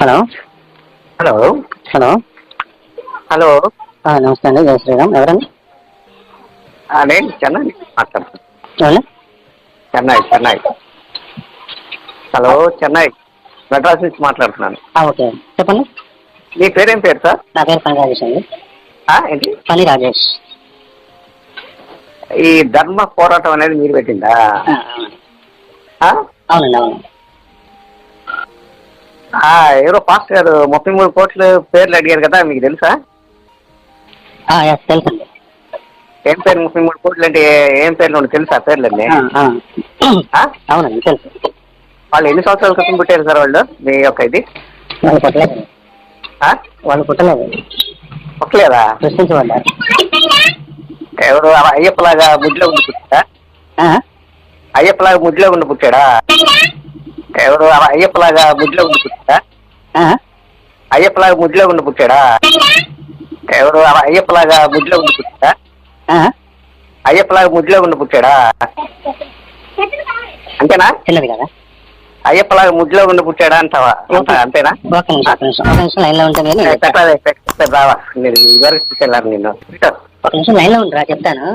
Hello hello hello hello నమస్తే అండి, జయ శ్రీరామ్. ఎవరండి? నేను చెన్నై మాట్లాడుతున్నాను. ఎవరు? చెన్నై. హలో, చెన్నై మెడ్రాస్ నుంచి మాట్లాడుతున్నాను. ఓకే, చెప్పండి. మీ పేరేం పేరు సార్? నా పేరు పని రాజేష్ అండి. ఏంటి? పని రాజేష్. ఈ ధర్మ పోరాటం అనేది మీరు పెట్టిందా? అవునండి, అవును. ఎవరో పాస్టర్ గారు 33 కోట్ల పేర్లు అడిగారు కదా, మీకు తెలుసా? తెలుసండి. ఏం పేరు 33 కోట్లు అంటే ఏం పేర్లు తెలుసా పేర్లన్నీ? అవునండి, తెలుసు. వాళ్ళు ఎన్ని సంవత్సరాల క్రితం పుట్టారు సార్ వాళ్ళు మీ యొక్క ఇది? వాళ్ళు పుట్టలేదు. వాళ్ళు పుట్టలేదు. పుట్టలేదా? సృష్టించబడ్డారు. ఎవరు అయ్యప్పలాగా ముద్దులో ఉండి పుట్టాడా? అయ్యప్పలాగా ముద్దులో ఉండి పుట్టాడా? ఎవరు అయ్యప్పలాగా ముద్దులో ఉండి పుట్టాడా? అయ్యప్పలాగా ముద్దులో ఉండి పుట్టాడా? ఎవరు అయ్యప్పలాగా ముద్దులో ఉండి పుట్టాడా? అయ్యప్పలాగా ముద్దులో ఉండి పుట్టాడా? అంతేనా? చిన్నది కదా. అయ్యప్పలాగా ముద్దులో ఉండి పుట్టాడా అంటావా? అంతేనా? లైన్ లో ఉంటుంది. రావా మీరు ఇదివరకు తీసుకెళ్ళారు నిన్ను. ఒక నిమిషం లైన్ లో ఉండరా, చెప్తాను.